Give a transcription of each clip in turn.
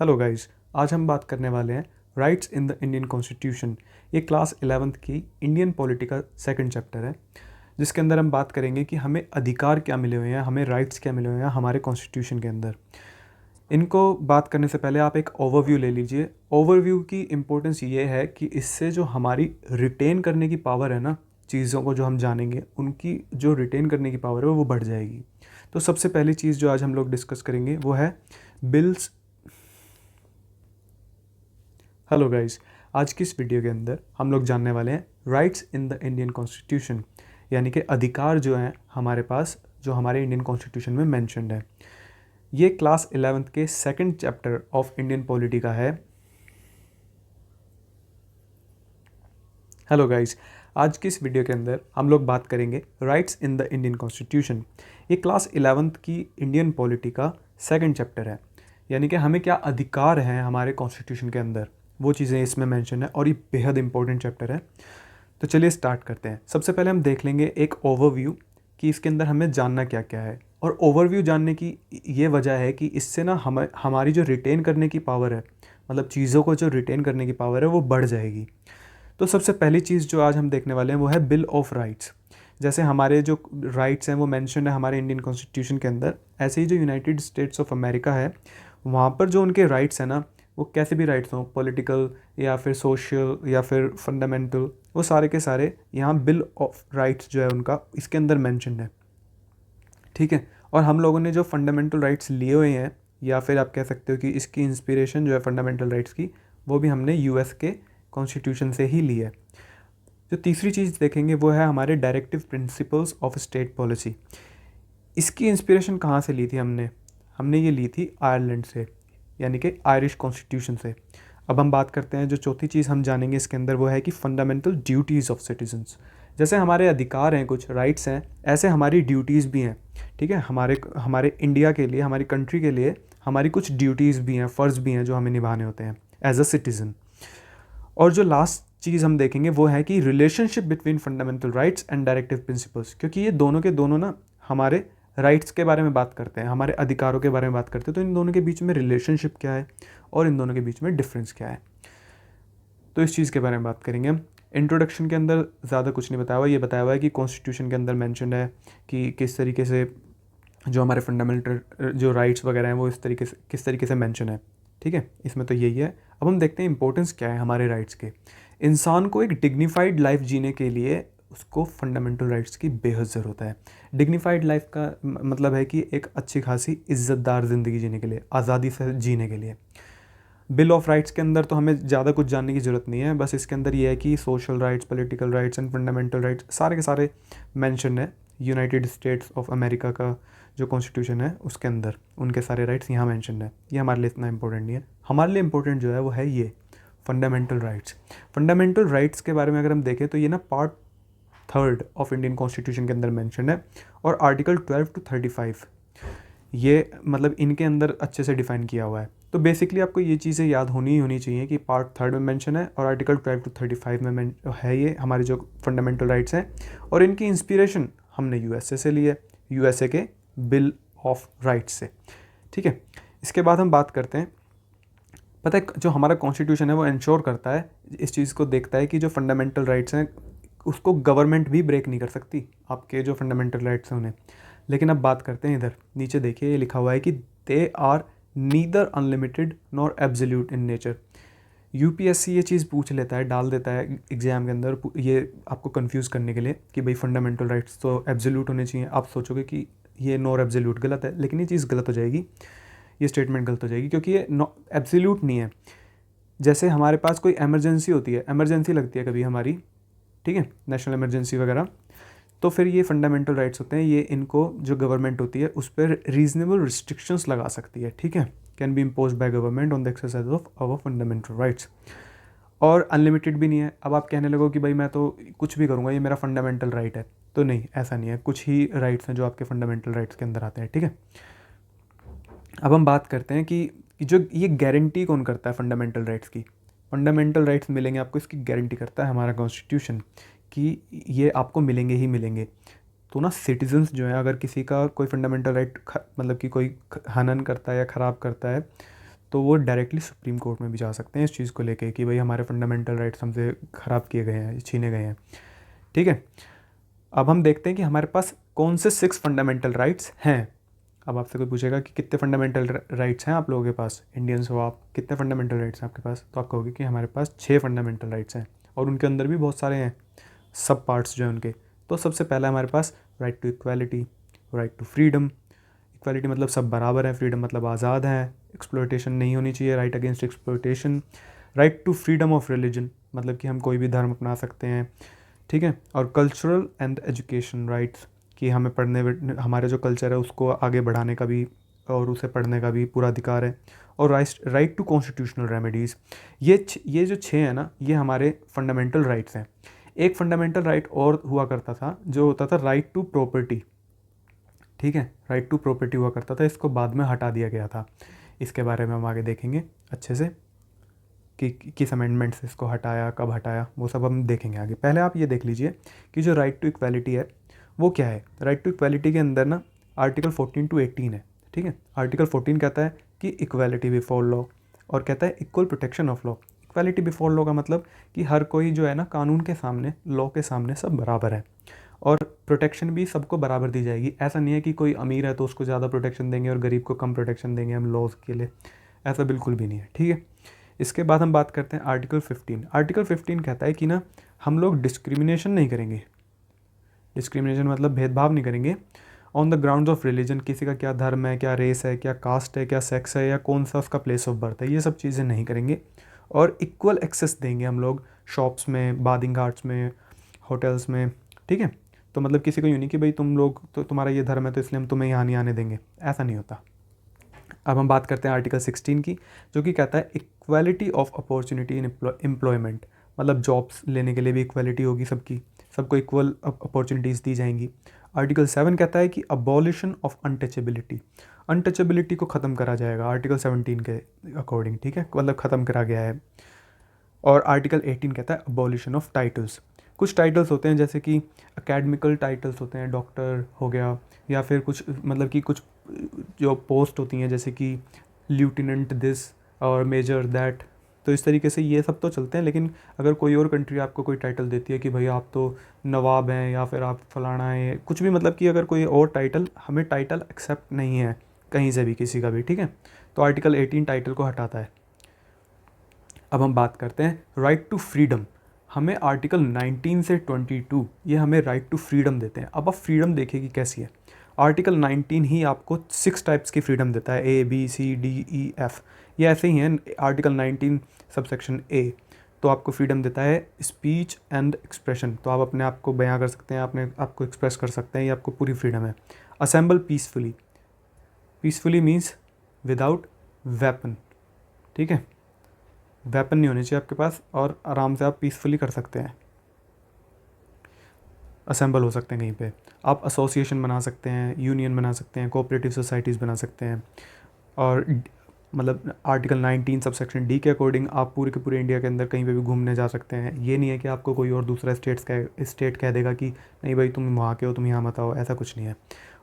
Hello guys, आज हम बात करने वाले हैं rights in the Indian constitution. ये क्लास 11th की इंडियन पॉलिटी का सेकंड चैप्टर है, जिसके अंदर हम बात करेंगे कि हमें अधिकार क्या मिले हुए हैं, हमें राइट्स क्या मिले हुए हैं हमारे कॉन्स्टिट्यूशन के अंदर। इनको बात करने से पहले आप एक ओवरव्यू ले लीजिए। ओवरव्यू की इम्पोर्टेंस ये है कि इससे जो हमारी रिटेन करने की पावर है ना, चीज़ों को जो हम जानेंगे उनकी जो रिटेन करने की पावर है वो बढ़ जाएगी। तो सबसे पहली चीज़ जो आज हम लोग डिस्कस करेंगे वो है बिल्स। हेलो गाइस, आज की इस वीडियो के अंदर हम लोग जानने वाले हैं rights in the Indian constitution, यानी कि अधिकार जो हैं हमारे पास, जो हमारे इंडियन कॉन्स्टिट्यूशन में मेंशन्ड है। ये क्लास 11th के second chapter of Indian polity का है। हेलो गाइस, आज की इस वीडियो के अंदर हम लोग बात करेंगे rights in the Indian constitution. ये क्लास 11th की इंडियन पॉलिटी का सेकंड चैप्टर है, यानी कि हमें क्या अधिकार हैं हमारे कॉन्स्टिट्यूशन के अंदर, वो चीज़ें इसमें मेंशन है और ये बेहद इंपॉर्टेंट चैप्टर है। तो चलिए स्टार्ट करते हैं। सबसे पहले हम देख लेंगे एक ओवरव्यू कि इसके अंदर हमें जानना क्या क्या है। और ओवरव्यू जानने की ये वजह है कि इससे ना हमारी जो रिटेन करने की पावर है, मतलब चीज़ों को जो रिटेन करने की पावर है वो बढ़ जाएगी। तो सबसे पहली चीज़ जो आज हम देखने वाले हैं वो है बिल ऑफ राइट्स। जैसे हमारे जो राइट्स हैं वो मेंशन है हमारे इंडियन कॉन्स्टिट्यूशन के अंदर, ऐसे ही जो यूनाइटेड स्टेट्स ऑफ अमेरिका है वहाँ पर जो उनके राइट्स हैं ना, वो कैसे भी राइट्स हों, पॉलिटिकल या फिर सोशल या फिर फंडामेंटल, वो सारे के सारे यहाँ बिल ऑफ राइट्स जो है उनका इसके अंदर मेंशन है। ठीक है, और हम लोगों ने जो फंडामेंटल राइट्स लिए हुए हैं, या फिर आप कह सकते हो कि इसकी इंस्पिरेशन जो है फंडामेंटल राइट्स की, वो भी हमने यूएस के कॉन्स्टिट्यूशन से ही ली है। जो तीसरी चीज़ देखेंगे वो है हमारे directive principles of state policy. इसकी इंस्पिरेशन कहाँ से ली थी हमने हमने ये ली थी आयरलैंड से, यानी कि आयरिश कॉन्स्टिट्यूशन से। अब हम बात करते हैं, जो चौथी चीज़ हम जानेंगे इसके अंदर वो है कि फंडामेंटल ड्यूटीज़ ऑफ सिटीजन्स। जैसे हमारे अधिकार हैं, कुछ राइट्स हैं, ऐसे हमारी ड्यूटीज़ भी हैं। ठीक है, हमारे हमारे इंडिया के लिए, हमारी कंट्री के लिए हमारी कुछ ड्यूटीज़ भी हैं, फ़र्ज़ भी हैं जो हमें निभाने होते हैं एज अ सिटीज़न। और जो लास्ट चीज़ हम देखेंगे वो है कि relationship between fundamental rights and directive principles, क्योंकि ये दोनों के दोनों ना हमारे राइट्स के बारे में बात करते हैं, हमारे अधिकारों के बारे में बात करते हैं। तो इन दोनों के बीच में रिलेशनशिप क्या है और इन दोनों के बीच में डिफरेंस क्या है, तो इस चीज़ के बारे में बात करेंगे हम। इंट्रोडक्शन के अंदर ज़्यादा कुछ नहीं बताया हुआ, ये बताया हुआ है कि कॉन्स्टिट्यूशन के अंदर मैंशन है कि किस तरीके से जो हमारे फंडामेंटल जो राइट्स वगैरह हैं वो इस तरीके से किस तरीके से मेंशन है। ठीक है, इसमें तो यही है। अब हम देखते हैं इंपॉर्टेंस क्या है हमारे राइट्स के। इंसान को एक डिग्निफाइड लाइफ जीने के लिए उसको फंडामेंटल राइट्स की बेहद ज़रूरत है। डिग्निफाइड लाइफ का मतलब है कि एक अच्छी खासी इज़्ज़तदार ज़िंदगी जीने के लिए, आज़ादी से जीने के लिए। बिल ऑफ राइट्स के अंदर तो हमें ज़्यादा कुछ जानने की ज़रूरत नहीं है, बस इसके अंदर ये है कि social rights, political rights and fundamental rights सारे के सारे मेंशन है। यूनाइटेड स्टेट्स ऑफ अमेरिका का जो कॉन्स्टिट्यूशन है उसके अंदर उनके सारे राइट्स यहाँ मेंशन है। ये हमारे लिए इतना इंपॉर्टेंट नहीं है। हमारे लिए इंपॉर्टेंट जो है वो है ये फंडामेंटल राइट्स। फंडामेंटल राइट्स के बारे में अगर हम देखें तो ये ना पार्ट 3 ऑफ इंडियन कॉन्स्टिट्यूशन के अंदर मेंशन है, और आर्टिकल 12 to 35 ये मतलब इनके अंदर अच्छे से डिफाइन किया हुआ है। तो बेसिकली आपको ये चीज़ें याद होनी चाहिए कि पार्ट 3 में मेंशन है और आर्टिकल 12 to 35 में है ये हमारे जो फंडामेंटल राइट्स हैं, और इनकी इंस्पिरेशन हमने यूएसए से ली है, यूएसए के बिल ऑफ राइट्स से। ठीक है, इसके बाद हम बात करते हैं, पता है जो हमारा कॉन्स्टिट्यूशन है वो इंश्योर करता है, इस चीज़ को देखता है कि जो फंडामेंटल राइट्स हैं उसको गवर्नमेंट भी ब्रेक नहीं कर सकती, आपके जो फंडामेंटल राइट्स हैं उन्हें। लेकिन अब बात करते हैं, इधर नीचे देखिए ये लिखा हुआ है कि they are neither unlimited nor absolute in nature. UPSC ये चीज़ पूछ लेता है, डाल देता है एग्जाम के अंदर, ये आपको कंफ्यूज करने के लिए कि भाई फंडामेंटल राइट्स तो एब्सोल्यूट होने चाहिए। आप सोचोगे कि ये नॉर एब्सोल्यूट गलत है, लेकिन ये चीज़ गलत हो जाएगी, ये स्टेटमेंट गलत हो जाएगी, क्योंकि ये एब्सोल्यूट नहीं है। जैसे हमारे पास कोई एमरजेंसी होती है, एमरजेंसी लगती है कभी हमारी, ठीक है, नेशनल इमरजेंसी वगैरह, तो फिर ये फंडामेंटल राइट्स होते हैं, ये इनको जो गवर्नमेंट होती है उस पर रीजनेबल रिस्ट्रिक्शंस लगा सकती है। ठीक है, can be impose by government on the exercise of our fundamental rights. और अनलिमिटेड भी नहीं है। अब आप कहने लगो कि भाई मैं तो कुछ भी करूँगा, ये मेरा फंडामेंटल राइट है, तो नहीं, ऐसा नहीं है। कुछ ही राइट्स हैं जो आपके फंडामेंटल राइट्स के अंदर आते हैं। ठीक है, अब हम बात करते हैं कि जो ये गारंटी कौन करता है फंडामेंटल राइट्स की। फंडामेंटल राइट्स मिलेंगे आपको, इसकी गारंटी करता है हमारा कॉन्स्टिट्यूशन कि ये आपको मिलेंगे ही मिलेंगे। तो ना सिटीजन्स जो है, अगर किसी का कोई फंडामेंटल राइट मतलब कि कोई हनन करता है या ख़राब करता है, तो वो डायरेक्टली सुप्रीम कोर्ट में भी जा सकते हैं इस चीज़ को लेके कि भाई हमारे फंडामेंटल राइट्स हमसे ख़राब किए गए हैं, छीने गए हैं। ठीक है, अब हम देखते हैं कि हमारे पास कौन से 6 फंडामेंटल राइट्स हैं। अब आपसे कोई पूछेगा कि कितने फंडामेंटल राइट्स हैं आप लोगों के पास, इंडियंस हो आप, कितने फंडामेंटल राइट्स हैं आपके पास, तो आप कहोगे कि हमारे पास 6 फंडामेंटल राइट्स हैं और उनके अंदर भी बहुत सारे हैं सब पार्ट्स जो हैं उनके। तो सबसे पहला हमारे पास right to equality, right to freedom. Equality मतलब सब बराबर है, फ्रीडम मतलब आज़ाद है, एक्सप्लॉयटेशन नहीं होनी चाहिए, right against exploitation. Right to freedom of religion मतलब कि हम कोई भी धर्म अपना सकते हैं। ठीक है, और कल्चरल एंड एजुकेशन राइट्स कि हमें पढ़ने, हमारे जो कल्चर है उसको आगे बढ़ाने का भी और उसे पढ़ने का भी पूरा अधिकार है। और राइट टू कॉन्स्टिट्यूशनल रेमेडीज़। ये जो 6 हैं ना, ये हमारे फंडामेंटल राइट्स हैं। एक फंडामेंटल राइट और हुआ करता था जो होता था राइट टू प्रॉपर्टी। ठीक है, राइट टू प्रॉपर्टी हुआ करता था, इसको बाद में हटा दिया गया था। इसके बारे में हम आगे देखेंगे अच्छे से कि किस अमेंडमेंट से इसको हटाया, कब हटाया, वो सब हम देखेंगे आगे। पहले आप ये देख लीजिए कि जो राइट टू इक्वालिटी है वो क्या है। राइट टू इक्वालिटी के अंदर ना आर्टिकल 14 to 18 है। ठीक है, आर्टिकल 14 कहता है कि इक्वालिटी बिफोर लॉ, और कहता है equal protection of law. Equality before law का मतलब कि हर कोई जो है ना कानून के सामने, लॉ के सामने सब बराबर है, और प्रोटेक्शन भी सबको बराबर दी जाएगी। ऐसा नहीं है कि कोई अमीर है तो उसको ज़्यादा प्रोटेक्शन देंगे और गरीब को कम प्रोटेक्शन देंगे हम लॉज के लिए, ऐसा बिल्कुल भी नहीं है। ठीक है, इसके बाद हम बात करते हैं आर्टिकल 15। आर्टिकल 15 कहता है कि ना हम लोग डिस्क्रिमिनेशन नहीं करेंगे। डिस्क्रिमिनेशन मतलब भेदभाव नहीं करेंगे on the grounds of religion, किसी का क्या धर्म है, क्या रेस है, क्या कास्ट है, क्या सेक्स है, या कौन सा उसका प्लेस ऑफ बर्थ है, ये सब चीज़ें नहीं करेंगे। और इक्वल एक्सेस देंगे हम लोग शॉप्स में, बादिंग आर्ट्स में, होटल्स में। ठीक है, तो मतलब किसी को यूँ नहीं कि भाई तुम लोग तो तुम्हारा ये धर्म है तो इसलिए हम तुम्हें यहाँ नहीं आने देंगे, ऐसा नहीं होता। अब हम बात करते हैं आर्टिकल 16 की, जो कि कहता है equality of opportunity in employment, मतलब जॉब्स लेने के लिए भी इक्वालिटी होगी सबकी, सबको इक्वल अपॉर्चुनिटीज़ दी जाएंगी। आर्टिकल 7 कहता है कि अबॉलिशन ऑफ अनटचेबिलिटी, अनटचेबिलिटी को ख़त्म करा जाएगा आर्टिकल 17 के अकॉर्डिंग। ठीक है, मतलब ख़त्म करा गया है। और आर्टिकल 18 कहता है अबॉलिशन ऑफ टाइटल्स। कुछ टाइटल्स होते हैं जैसे कि अकेडमिकल टाइटल्स होते हैं, डॉक्टर हो गया, या फिर कुछ मतलब कि कुछ जो पोस्ट होती हैं जैसे कि ल्यूटिनेंट दिस और मेजर दैट, तो इस तरीके से ये सब तो चलते हैं। लेकिन अगर कोई और कंट्री आपको कोई टाइटल देती है कि भाई आप तो नवाब हैं या फिर आप फलाना है, कुछ भी, मतलब कि अगर कोई और टाइटल, हमें टाइटल एक्सेप्ट नहीं है कहीं से भी, किसी का भी। ठीक है, तो आर्टिकल 18 टाइटल को हटाता है। अब हम बात करते हैं राइट टू फ्रीडम। हमें आर्टिकल 19 से 22 ये हमें राइट टू फ्रीडम देते हैं। अब आप फ्रीडम देखिए कि कैसी है। आर्टिकल 19 ही आपको 6 टाइप्स की फ्रीडम देता है, A B C D E F, ये ऐसे ही हैं। आर्टिकल 19 सबसेक्शन A तो आपको फ्रीडम देता है स्पीच एंड एक्सप्रेशन, तो आप अपने आप को बयां कर सकते हैं, अपने आप को एक्सप्रेस कर सकते हैं, ये आपको पूरी फ्रीडम है। Assemble peacefully, peacefully means without weapon. ठीक है, वेपन नहीं होने चाहिए आपके पास और आराम से आप पीसफुली कर सकते हैं, असेंबल हो सकते हैं कहीं पे। आप एसोसिएशन बना सकते हैं, यूनियन बना सकते हैं, कोऑपरेटिव सोसाइटीज़ बना सकते हैं। और मतलब आर्टिकल 19 सबसेक्शन डी के अकॉर्डिंग आप पूरे के पूरे इंडिया के अंदर कहीं पे भी घूमने जा सकते हैं। ये नहीं है कि आपको कोई और दूसरा स्टेट कह देगा कि नहीं भाई तुम वहाँ के हो, तुम यहाँ मत आओ, ऐसा कुछ नहीं है।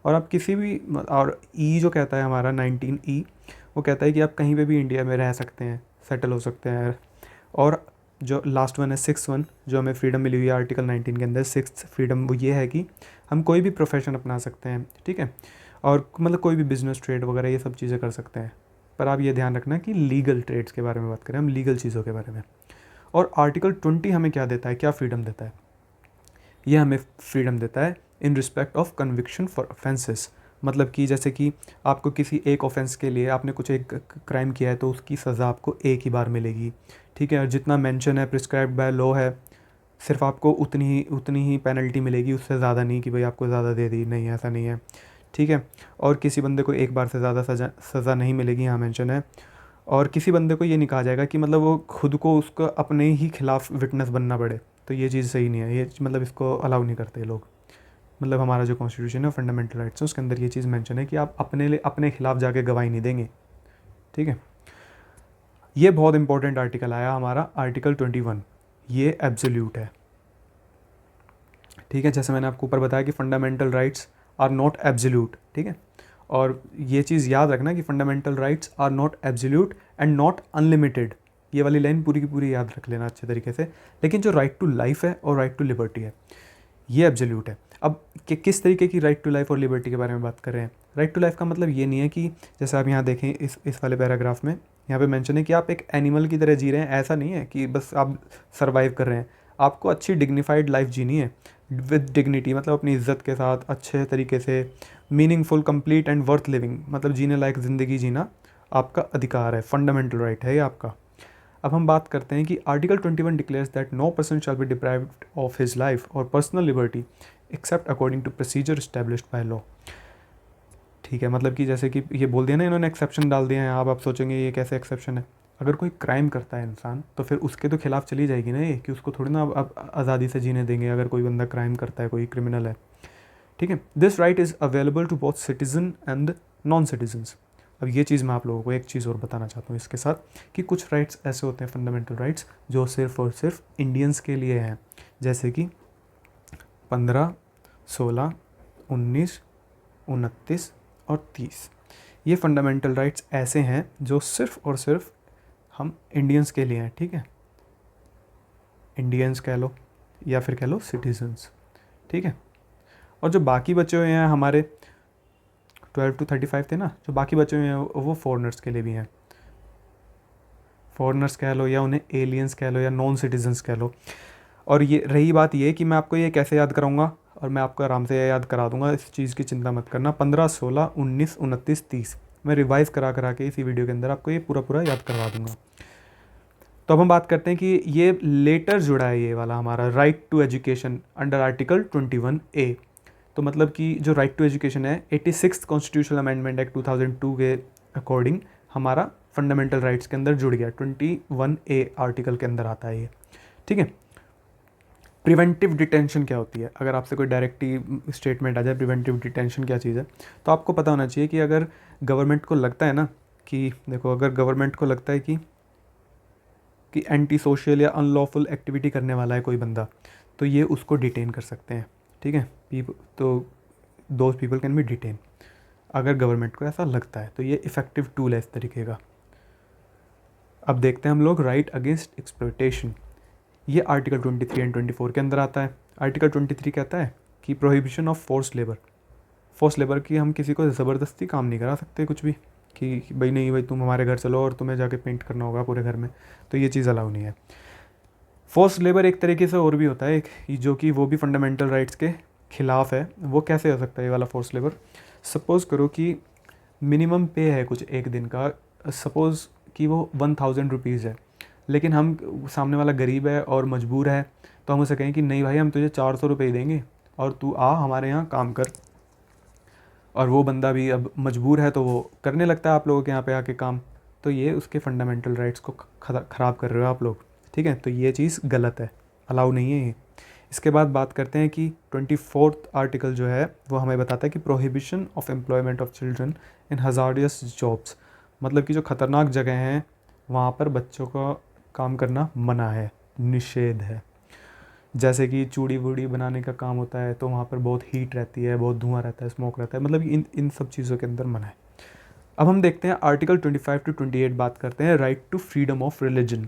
और आप किसी भी, और ई जो कहता है हमारा 19E, वो कहता है कि आप कहीं पे भी इंडिया में रह सकते हैं, सेटल हो सकते हैं। और जो लास्ट वन है 6 वन, जो हमें फ्रीडम मिली हुई है आर्टिकल 19 के अंदर, 6th फ्रीडम वो ये है कि हम कोई भी प्रोफेशन अपना सकते हैं। ठीक है, और मतलब कोई भी बिजनेस, ट्रेड वगैरह ये सब चीज़ें कर सकते हैं। पर आप ये ध्यान रखना कि लीगल ट्रेड्स के बारे में बात करें हम, लीगल चीज़ों के बारे में। और आर्टिकल 20 हमें क्या देता है, क्या फ्रीडम देता है, ये हमें फ्रीडम देता है in respect of conviction for offences. मतलब कि जैसे कि आपको किसी एक ऑफेंस के लिए, आपने कुछ एक क्राइम किया है तो उसकी सज़ा आपको एक ही बार मिलेगी। ठीक है, और जितना मेंशन है प्रिस्क्राइब्ड बाय लॉ है, सिर्फ आपको उतनी ही पेनल्टी मिलेगी, उससे ज़्यादा नहीं कि भाई आपको ज़्यादा दे दी, नहीं, ऐसा नहीं है। ठीक है, और किसी बंदे को एक बार से ज़्यादा सज़ा नहीं मिलेगी, यहाँ मेंशन है। और किसी बंदे को ये नहीं कहा जाएगा कि मतलब वो खुद को उसको अपने ही खिलाफ विटनेस बनना पड़े, तो ये चीज़ सही नहीं है। ये मतलब इसको अलाउ नहीं करते लोग। मतलब हमारा जो कॉन्स्टिट्यूशन है, फंडामेंटल राइट्स है, उसके अंदर ये चीज़ मेंशन है कि आप अपने खिलाफ जाके गवाही नहीं देंगे। ठीक है, ये बहुत इंपॉर्टेंट आर्टिकल आया हमारा आर्टिकल 21, ये एब्सोल्यूट है। ठीक है, जैसे मैंने आपको ऊपर बताया कि fundamental rights are not absolute. ठीक है, और ये चीज़ याद रखना कि fundamental rights are not absolute and not unlimited. ये वाली लाइन पूरी की पूरी याद रख लेना अच्छे तरीके से। लेकिन जो राइट टू लाइफ है और राइट टू लिबर्टी है ये एब्सोल्यूट है। अब किस तरीके की राइट टू लाइफ और लिबर्टी के बारे में बात कर रहे हैं। राइट टू लाइफ का मतलब ये नहीं है कि जैसे आप यहाँ देखें इस वाले पैराग्राफ में यहाँ पे मेंशन है कि आप एक एनिमल की तरह जी रहे हैं। ऐसा नहीं है कि बस आप सर्वाइव कर रहे हैं। आपको अच्छी डिग्निफाइड लाइफ जीनी है विद डिग्निटी, मतलब अपनी इज्जत के साथ अच्छे तरीके से meaningful, complete and worth living, मतलब जीने लायक ज़िंदगी जीना आपका अधिकार है, फंडामेंटल राइट है ये आपका। अब हम बात करते हैं कि article 21 declares that no person shall be deprived of his life और personal liberty except according to procedure established by law. ठीक है, मतलब कि जैसे कि ये बोल दिया ना इन्होंने, एक्सेप्शन डाल दिया है। आप सोचेंगे ये कैसे एक्सेप्शन है। अगर कोई क्राइम करता है इंसान तो फिर उसके तो खिलाफ चली जाएगी ना ये, कि उसको थोड़ी ना अब आज़ादी से जीने देंगे अगर कोई बंदा क्राइम करता है, कोई क्रिमिनल है। ठीक है, this right is available to both citizen and non citizens. अब ये चीज़ मैं आप लोगों को एक चीज़ और बताना चाहता हूँ इसके साथ कि कुछ राइट्स ऐसे होते हैं फंडामेंटल राइट्स जो सिर्फ और सिर्फ इंडियंस के लिए हैं, जैसे कि 15, 16, 19, 29 और 30। ये फंडामेंटल राइट्स ऐसे हैं जो सिर्फ और सिर्फ हम इंडियंस के लिए हैं। ठीक है, इंडियंस कह लो या फिर कह लो सिटीजन्स। ठीक है, और जो बाकी बचे हुए हैं हमारे 12 to 35 थे ना, जो बाकी बचे हुए हैं वो फॉरेनर्स के लिए भी हैं। फॉरेनर्स कह लो या उन्हें एलियंस कह लो या नॉन सिटीजन्स कह लो। और ये रही बात ये कि मैं आपको ये कैसे याद कराऊंगा, और मैं आपको आराम से याद करा दूंगा, इस चीज़ की चिंता मत करना। 15, 16, 19, 29, 30 मैं रिवाइज़ करा के इसी वीडियो के अंदर आपको ये पूरा याद करवा दूंगा। तो अब हम बात करते हैं कि ये लेटर जुड़ा है ये वाला हमारा right to education under article 21A। तो मतलब कि जो राइट टू एजुकेशन है 86th कॉन्स्टिट्यूशनल अमेंडमेंट एक्ट 2002 के अकॉर्डिंग हमारा फंडामेंटल राइट्स के अंदर जुड़ गया। 21A आर्टिकल के अंदर आता है ये। ठीक है, प्रिवेंटिव डिटेंशन क्या होती है। अगर आपसे कोई डायरेक्टिव स्टेटमेंट आ जाए प्रिवेंटिव डिटेंशन क्या चीज़ है, तो आपको पता होना चाहिए कि अगर गवर्नमेंट को लगता है ना कि देखो, अगर गवर्नमेंट को लगता है कि एंटी सोशल या अनलॉफुल एक्टिविटी करने वाला है कोई बंदा, तो ये उसको डिटेन कर सकते हैं। ठीक है, तो those people can be detain अगर गवर्नमेंट को ऐसा लगता है। तो ये इफ़ेक्टिव टूल है इस तरीके का। अब देखते हैं हम लोग राइट अगेंस्ट एक्सप्लॉयटेशन। ये आर्टिकल 23 एंड 24 के अंदर आता है। आर्टिकल 23 कहता है कि प्रोहिबिशन ऑफ फोर्स लेबर की हम किसी को ज़बरदस्ती काम नहीं करा सकते कुछ भी, कि भाई नहीं भाई तुम हमारे घर चलो और तुम्हें जाके पेंट करना होगा पूरे घर में, तो ये चीज़ अलाउ नहीं है। फोर्स लेबर एक तरीके से और भी होता है जो कि वो भी फंडामेंटल राइट्स के खिलाफ है। वो कैसे हो सकता है ये वाला फोर्स लेबर। सपोज़ करो कि मिनिमम पे है कुछ एक दिन का, सपोज़ कि वो 1000 रुपीज़ है, लेकिन हम सामने वाला गरीब है और मजबूर है, तो हम उसे कहें कि नहीं भाई हम तुझे 400 रुपये देंगे और तू आ हमारे यहाँ काम कर। और वो बंदा भी अब मजबूर है तो वो करने लगता है आप लोगों के यहाँ पे आके काम। तो ये उसके फंडामेंटल राइट्स को ख़राब कर रहे हो आप लोग। ठीक है, तो ये चीज़ गलत है, अलाउ नहीं है ये। इसके बाद बात करते हैं कि 24th आर्टिकल जो है वो हमें बताता है कि prohibition of employment of children in hazardous jobs, मतलब कि जो ख़तरनाक जगह हैं वहाँ पर बच्चों का काम करना मना है, निषेध है। जैसे कि चूड़ी वूड़ी बनाने का काम होता है तो वहाँ पर बहुत हीट रहती है, बहुत धुआं रहता है, स्मोक रहता है, मतलब इन सब चीज़ों के अंदर मना है। अब हम देखते हैं आर्टिकल 25 to 28 बात करते हैं right to freedom of religion.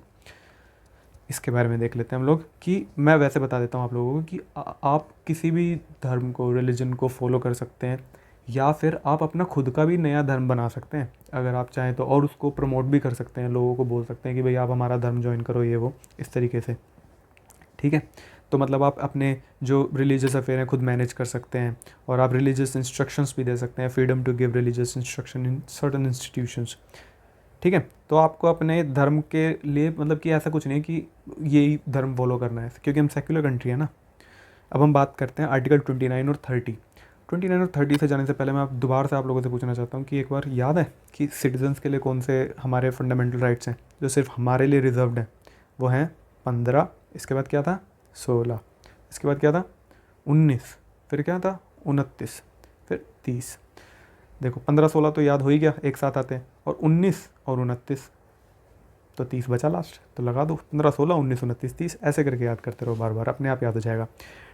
इसके बारे में देख लेते हैं हम लोग कि मैं वैसे बता देता हूँ आप लोगों को कि आप किसी भी धर्म को, रिलीजन को फॉलो कर सकते हैं, या फिर आप अपना खुद का भी नया धर्म बना सकते हैं अगर आप चाहें तो, और उसको प्रमोट भी कर सकते हैं, लोगों को बोल सकते हैं कि भाई आप हमारा धर्म ज्वाइन करो, ये वो इस तरीके से। ठीक है, तो मतलब आप अपने जो रिलीजियस अफेयर हैं खुद मैनेज कर सकते हैं, और आप रिलीजियस इंस्ट्रक्शंस भी दे सकते हैं, freedom to give religious instruction in certain institutions. ठीक है, तो आपको अपने धर्म के लिए मतलब कि ऐसा कुछ नहीं कि यही धर्म फॉलो करना है, क्योंकि हम सेक्युलर कंट्री है ना। अब हम बात करते हैं आर्टिकल 29 और 30। 29 और 30 से जाने से पहले मैं आप दोबारा से आप लोगों से पूछना चाहता हूँ कि एक बार याद है कि सिटीजन्स के लिए कौन से हमारे फंडामेंटल राइट्स हैं जो सिर्फ हमारे लिए रिजर्व्ड हैं। वो हैं 15, इसके बाद क्या था 16, इसके बाद क्या था 19, फिर क्या था 29, फिर 30। देखो 15, 16 तो याद हो ही गया, एक साथ आते हैं, और 19 और 29, तो 30 बचा लास्ट, तो लगा दो 15, 16, 19, 29, 30, ऐसे करके याद करते रहो बार बार, अपने आप याद हो जाएगा।